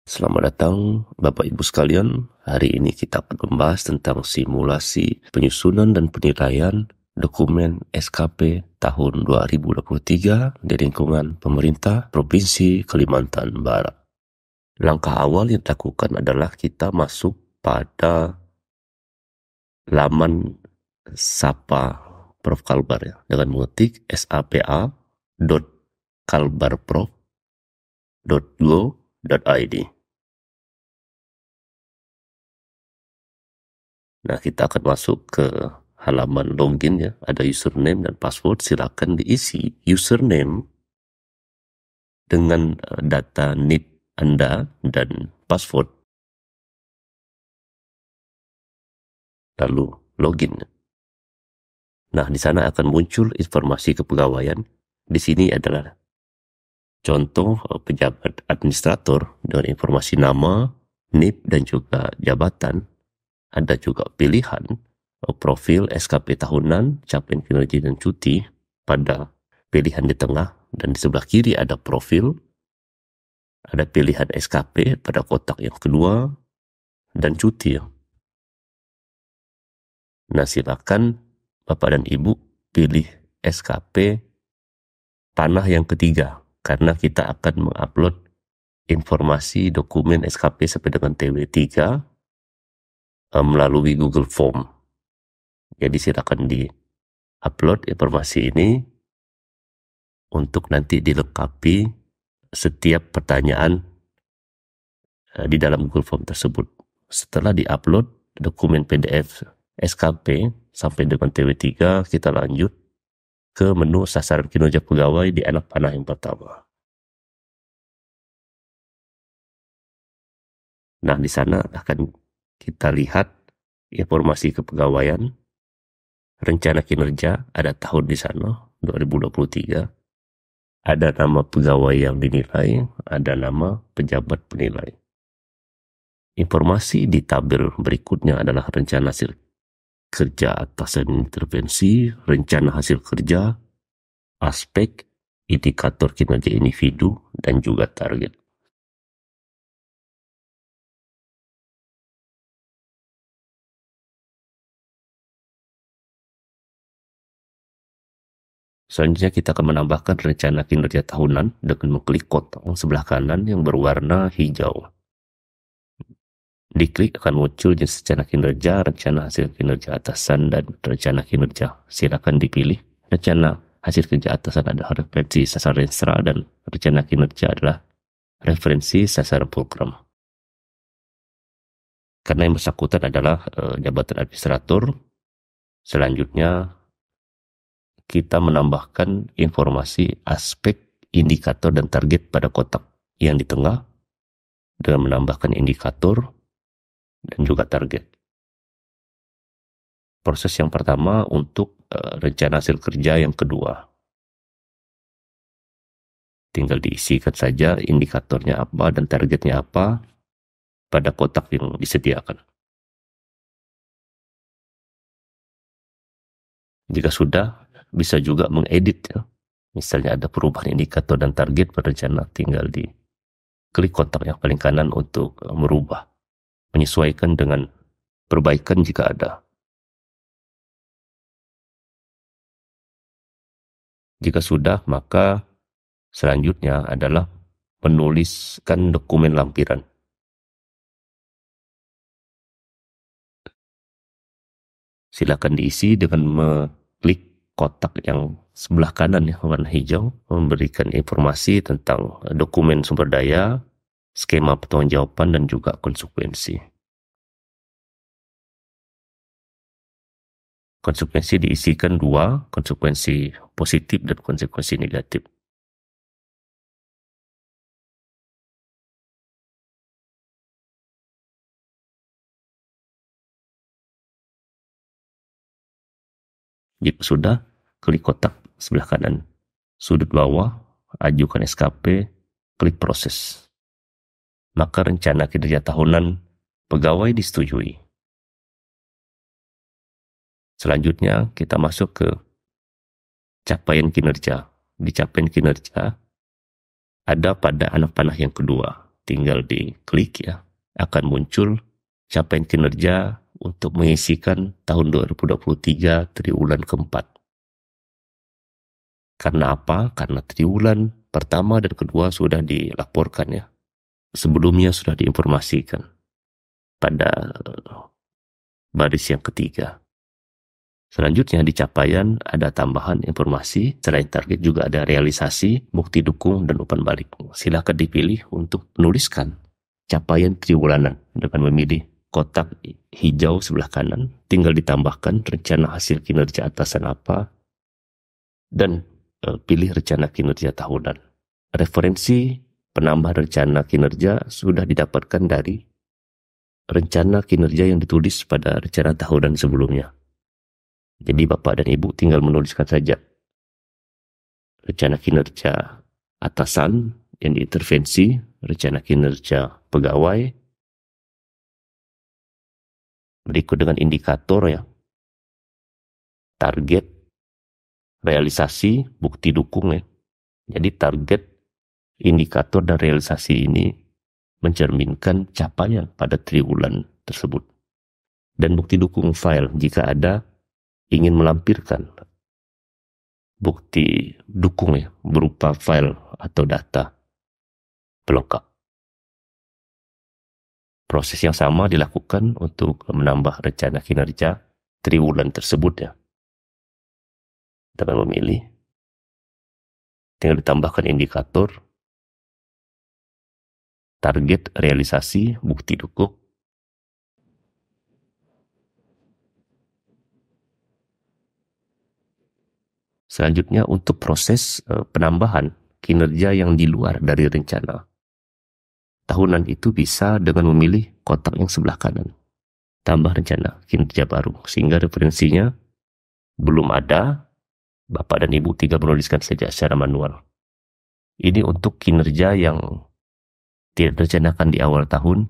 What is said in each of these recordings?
Selamat datang Bapak Ibu sekalian. Hari ini kita akan membahas tentang simulasi penyusunan dan penilaian dokumen SKP tahun 2023 di lingkungan pemerintah Provinsi Kalimantan Barat. Langkah awal yang dilakukan adalah kita masuk pada laman Sapa Prof Kalbar ya, dengan mengetik sapa.kalbarprof.go.id. Nah, kita akan masuk ke halaman login ya, ada username dan password. Silakan diisi username dengan data NIP Anda dan password. Lalu login. Nah, di sana akan muncul informasi kepegawaian. Di sini adalah contoh pejabat administrator dengan informasi nama, NIP dan juga jabatan. Ada juga pilihan profil SKP tahunan, capaian kinerja dan cuti pada pilihan di tengah, dan di sebelah kiri ada profil, ada pilihan SKP pada kotak yang kedua, dan cuti. Nah, silakan Bapak dan Ibu pilih SKP panah yang ketiga, karena kita akan mengupload informasi dokumen SKP sampai dengan TW3 melalui Google Form. Jadi silakan di-upload informasi ini untuk nanti dilengkapi setiap pertanyaan di dalam Google Form tersebut. Setelah di-upload dokumen PDF SKP sampai dengan TW3, kita lanjut ke menu sasaran kinerja pegawai di anak panah yang pertama. Nah, di sana akan kita lihat informasi kepegawaian, rencana kinerja, ada tahun di sana, 2023. Ada nama pegawai yang dinilai, ada nama pejabat penilai. Informasi di tabel berikutnya adalah rencana hasil kerja atasan intervensi, rencana hasil kerja, aspek, indikator kinerja individu, dan juga target. Selanjutnya kita akan menambahkan rencana kinerja tahunan dengan mengklik kotak sebelah kanan yang berwarna hijau. Diklik akan muncul jenis rencana kinerja, rencana hasil kinerja atasan, dan rencana kinerja. Silakan dipilih. Rencana hasil kerja atasan adalah referensi sasaran renstra, dan rencana kinerja adalah referensi sasaran program. Karena yang bersangkutan adalah jabatan administrator, selanjutnya kita menambahkan informasi aspek, indikator, dan target pada kotak yang di tengah dengan menambahkan indikator dan juga target. Proses yang pertama untuk rencana hasil kerja yang kedua. Tinggal diisikan saja indikatornya apa dan targetnya apa pada kotak yang disediakan. Jika sudah, bisa juga mengedit ya. Misalnya ada perubahan indikator dan target pada rencana, tinggal diklik kotak yang paling kanan untuk merubah, menyesuaikan dengan perbaikan jika ada. Jika sudah, maka selanjutnya adalah menuliskan dokumen lampiran. Silakan diisi dengan mengklik kotak yang sebelah kanan ya, warna hijau, memberikan informasi tentang dokumen sumber daya, skema pertanggungjawaban, dan juga konsekuensi. Konsekuensi diisikan dua, konsekuensi positif dan konsekuensi negatif. Jika sudah, klik kotak sebelah kanan sudut bawah, ajukan SKP, klik proses. Maka rencana kinerja tahunan pegawai disetujui. Selanjutnya kita masuk ke capaian kinerja. Di capaian kinerja ada pada anak panah yang kedua. tinggal diklik ya, akan muncul capaian kinerja untuk mengisikan tahun 2023 triwulan keempat. Karena apa? Karena triwulan pertama dan kedua sudah dilaporkan ya. Sebelumnya sudah diinformasikan pada baris yang ketiga. Selanjutnya di capaian ada tambahan informasi, selain target juga ada realisasi, bukti dukung, dan umpan balik. Silakan dipilih untuk menuliskan capaian triwulanan dengan memilih kotak hijau sebelah kanan, tinggal ditambahkan rencana hasil kinerja atasan apa, dan pilih rencana kinerja tahunan. Referensi penambah rencana kinerja sudah didapatkan dari rencana kinerja yang ditulis pada rencana tahunan sebelumnya. Jadi Bapak dan Ibu tinggal menuliskan saja rencana kinerja atasan yang diintervensi, rencana kinerja pegawai, berikut dengan indikator ya, target, realisasi, bukti dukung ya. Jadi target, indikator, dan realisasi ini mencerminkan capaian pada triwulan tersebut. Dan bukti dukung file jika ada ingin melampirkan bukti dukung ya, berupa file atau data pelengkap. Proses yang sama dilakukan untuk menambah rencana kinerja triwulan tersebut ya. Dengan memilih, tinggal ditambahkan indikator, target, realisasi, bukti dukung. Selanjutnya untuk proses penambahan kinerja yang di luar dari rencana tahunan itu bisa dengan memilih kotak yang sebelah kanan. Tambah rencana kinerja baru, sehingga referensinya belum ada, Bapak dan Ibu tinggal menuliskan saja secara manual. Ini untuk kinerja yang tidak direncanakan di awal tahun,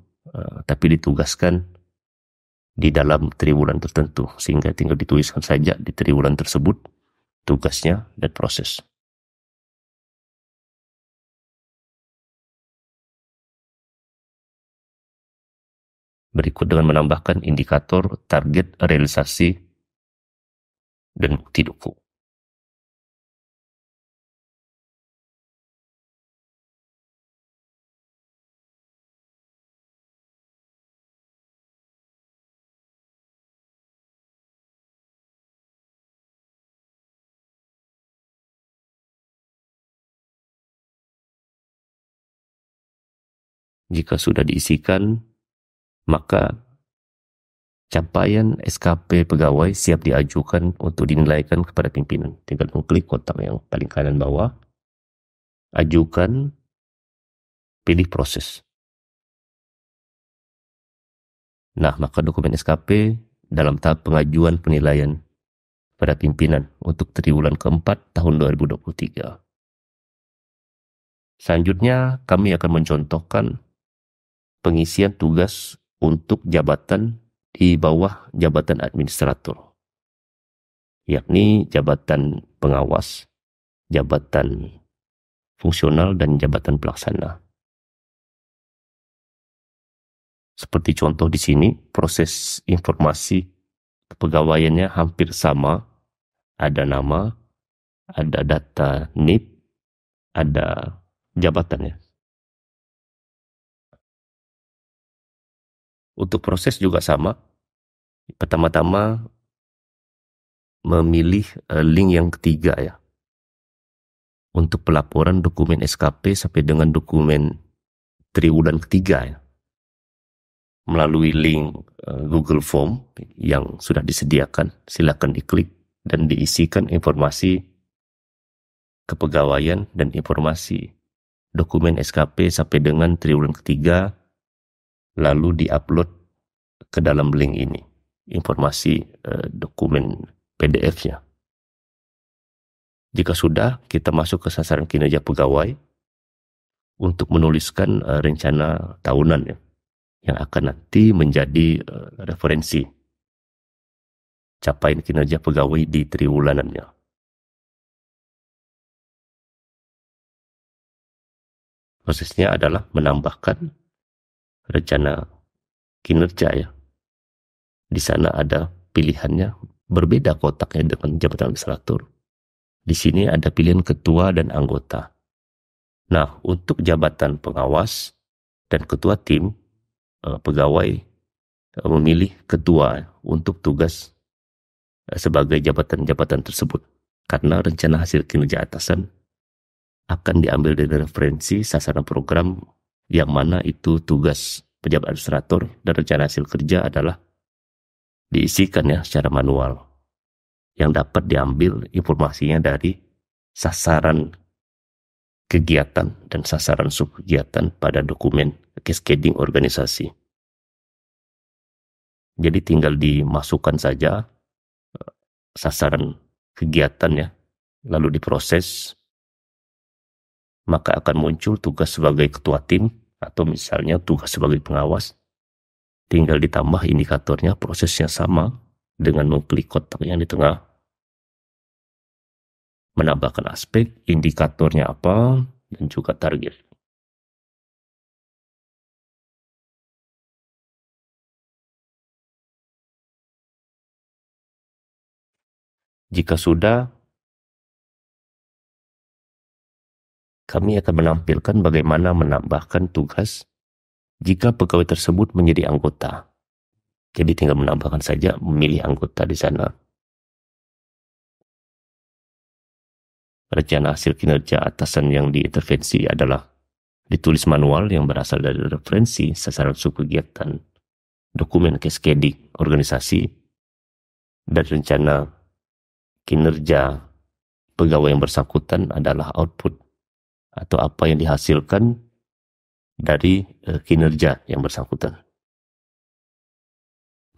tapi ditugaskan di dalam triwulan tertentu, sehingga tinggal dituliskan saja di triwulan tersebut tugasnya dan proses. Berikut dengan menambahkan indikator, target, realisasi, dan bukti dukung. Jika sudah diisikan, maka capaian SKP pegawai siap diajukan untuk dinilaikan kepada pimpinan. Tinggal mengklik kotak yang paling kanan bawah, ajukan, pilih proses. Nah, maka dokumen SKP dalam tahap pengajuan penilaian pada pimpinan untuk triwulan keempat tahun 2023. Selanjutnya, kami akan mencontohkan pengisian tugas untuk jabatan di bawah jabatan administrator, yakni jabatan pengawas, jabatan fungsional, dan jabatan pelaksana. Seperti contoh di sini, proses informasi kepegawaiannya hampir sama. Ada nama, ada data NIP, ada jabatannya. Untuk proses juga sama. Pertama-tama memilih link yang ketiga ya. Untuk pelaporan dokumen SKP sampai dengan dokumen triwulan ketiga ya. Melalui link Google Form yang sudah disediakan, silakan diklik dan diisikan informasi kepegawaian dan informasi dokumen SKP sampai dengan triwulan ketiga, lalu diupload ke dalam link ini, informasi dokumen PDF-nya. Jika sudah, kita masuk ke sasaran kinerja pegawai untuk menuliskan rencana tahunan ya, yang akan nanti menjadi referensi capaian kinerja pegawai di triwulanannya. Prosesnya adalah menambahkan rencana kinerja ya. Di sana ada pilihannya berbeda kotaknya dengan jabatan administrator. Di sini ada pilihan ketua dan anggota. Nah, untuk jabatan pengawas dan ketua tim, pegawai memilih ketua untuk tugas sebagai jabatan-jabatan tersebut. Karena rencana hasil kinerja atasan akan diambil dari referensi sasaran program yang mana itu tugas pejabat administrator, dan rencana hasil kerja adalah diisikan ya secara manual yang dapat diambil informasinya dari sasaran kegiatan dan sasaran subkegiatan pada dokumen cascading organisasi. Jadi tinggal dimasukkan saja sasaran kegiatan ya, lalu diproses, maka akan muncul tugas sebagai ketua tim atau misalnya tugas sebagai pengawas. Tinggal ditambah indikatornya, prosesnya sama dengan mengklik kotak yang di tengah, menambahkan aspek, indikatornya apa, dan juga target. Jika sudah, kami akan menampilkan bagaimana menambahkan tugas jika pegawai tersebut menjadi anggota. Jadi tinggal menambahkan saja, memilih anggota di sana. Rencana hasil kinerja atasan yang diintervensi adalah ditulis manual yang berasal dari referensi sasaran subkegiatan, dokumen cascading organisasi, dan rencana kinerja pegawai yang bersangkutan adalah output atau apa yang dihasilkan dari kinerja yang bersangkutan.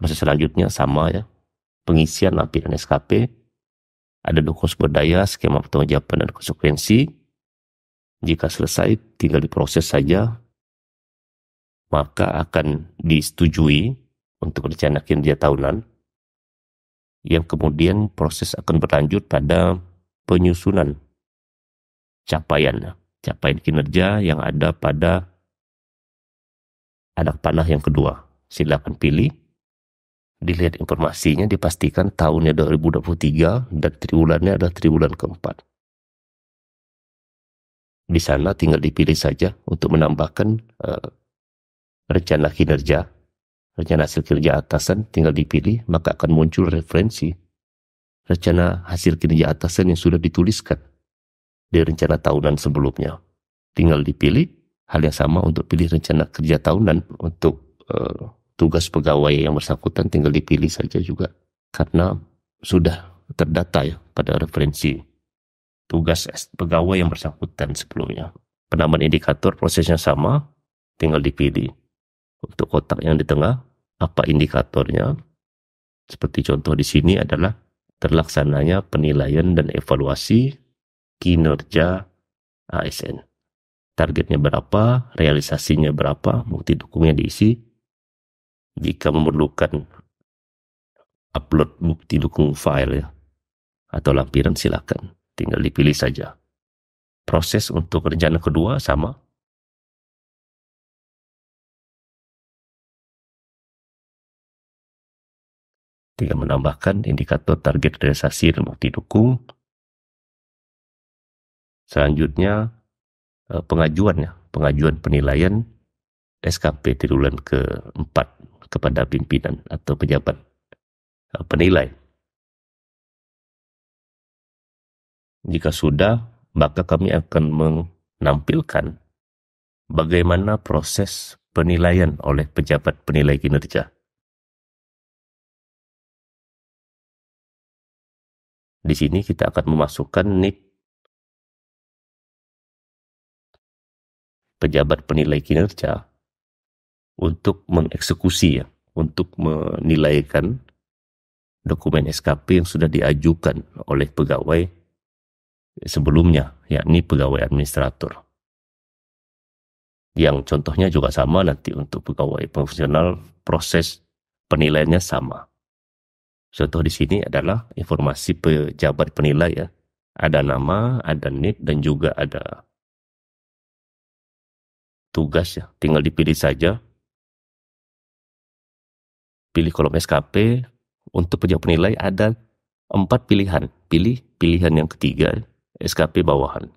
Proses selanjutnya sama ya, pengisian lampiran SKP, ada dokumen sumber daya, skema pertanggungjawaban dan konsekuensi. Jika selesai, tinggal diproses saja, maka akan disetujui untuk rencana kinerja tahunan, yang kemudian proses akan berlanjut pada penyusunan capaian kinerja yang ada pada anak panah yang kedua. Silakan pilih, dilihat informasinya, dipastikan tahunnya 2023 dan triwulannya adalah triwulan keempat. Di sana tinggal dipilih saja untuk menambahkan rencana kinerja, rencana hasil kinerja atasan, tinggal dipilih, maka akan muncul referensi rencana hasil kinerja atasan yang sudah dituliskan di rencana tahunan sebelumnya. Tinggal dipilih, hal yang sama untuk pilih rencana kerja tahunan untuk tugas pegawai yang bersangkutan, tinggal dipilih saja juga karena sudah terdata ya pada referensi tugas pegawai yang bersangkutan sebelumnya. Penambahan indikator prosesnya sama, tinggal dipilih. Untuk kotak yang di tengah, apa indikatornya? Seperti contoh di sini adalah terlaksananya penilaian dan evaluasi kinerja ASN. Targetnya berapa, realisasinya berapa, bukti dukungnya diisi. Jika memerlukan upload bukti dukung file ya, atau lampiran, silakan, tinggal dipilih saja. Proses untuk rencana kedua sama. Tinggal menambahkan indikator target realisasi dan bukti dukung. Selanjutnya pengajuan penilaian SKP triwulan keempat kepada pimpinan atau pejabat penilai. Jika sudah, maka kami akan menampilkan bagaimana proses penilaian oleh pejabat penilai kinerja. Di sini kita akan memasukkan NIK pejabat penilai kinerja untuk mengeksekusi ya, untuk menilaikan dokumen SKP yang sudah diajukan oleh pegawai sebelumnya, yakni pegawai administrator. Yang contohnya juga sama nanti untuk pegawai profesional, proses penilaiannya sama. Contoh di sini adalah informasi pejabat penilai ya. Ada nama, ada NIK, dan juga ada tugas ya, tinggal dipilih saja. Pilih kolom SKP. Untuk pejabat penilai ada 4 pilihan. Pilih pilihan yang ketiga, SKP bawahan.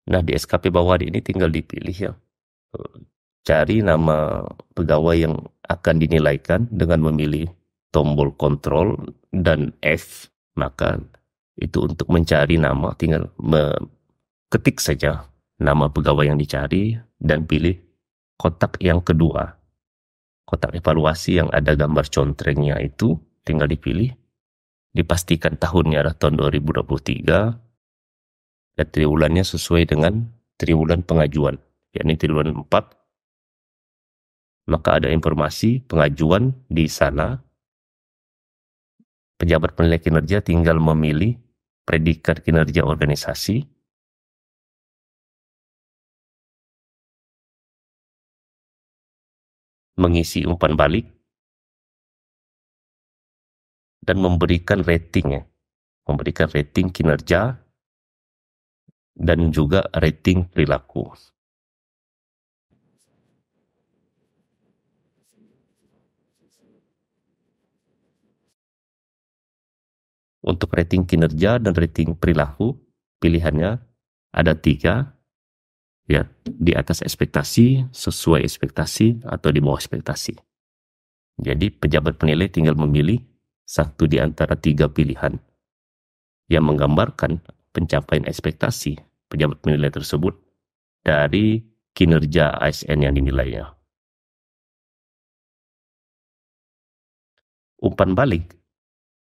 Nah, di SKP bawahan ini tinggal dipilih ya. Cari nama pegawai yang akan dinilaikan dengan memilih tombol kontrol dan F. Maka itu untuk mencari nama, tinggal ketik saja nama pegawai yang dicari dan pilih kotak yang kedua. Kotak evaluasi yang ada gambar contrengnya itu tinggal dipilih. Dipastikan tahunnya adalah tahun 2023 dan triwulannya sesuai dengan triwulan pengajuan, yakni triwulan 4. Maka ada informasi pengajuan di sana. Pejabat penilai kinerja tinggal memilih predikat kinerja organisasi, mengisi umpan balik, dan memberikan rating ya. Memberikan rating kinerja dan juga rating perilaku. Untuk rating kinerja dan rating perilaku, pilihannya ada 3, ya, di atas ekspektasi, sesuai ekspektasi, atau di bawah ekspektasi. Jadi pejabat penilai tinggal memilih satu di antara 3 pilihan yang menggambarkan pencapaian ekspektasi pejabat penilai tersebut dari kinerja ASN yang dinilainya. Umpan balik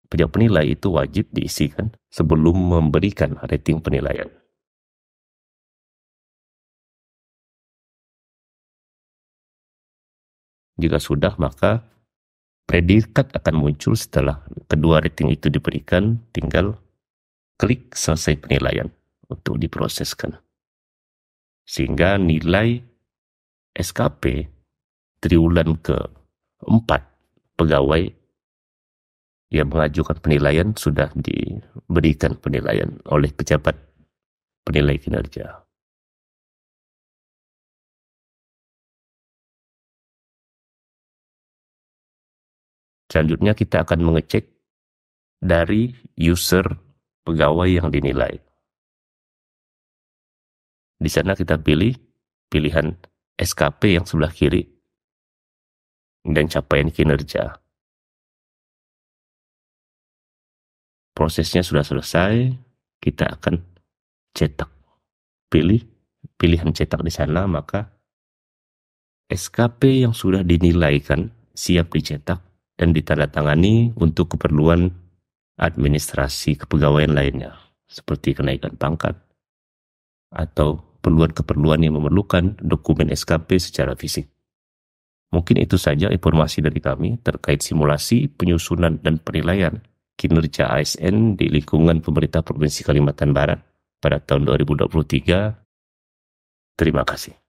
pejabat penilai itu wajib diisikan sebelum memberikan rating penilaian. Jika sudah, maka predikat akan muncul setelah kedua rating itu diberikan, tinggal klik selesai penilaian untuk diproseskan. Sehingga nilai SKP triwulan ke-4 pegawai yang mengajukan penilaian sudah diberikan penilaian oleh pejabat penilai kinerja. Selanjutnya kita akan mengecek dari user pegawai yang dinilai. Di sana kita pilih pilihan SKP yang sebelah kiri dan capaian kinerja. Prosesnya sudah selesai, kita akan cetak. Pilih pilihan cetak di sana, maka SKP yang sudah dinilaikan siap dicetak dan ditandatangani untuk keperluan administrasi kepegawaian lainnya, seperti kenaikan pangkat atau keperluan yang memerlukan dokumen SKP secara fisik. Mungkin itu saja informasi dari kami terkait simulasi, penyusunan, dan penilaian kinerja ASN di lingkungan pemerintah Provinsi Kalimantan Barat pada tahun 2023. Terima kasih.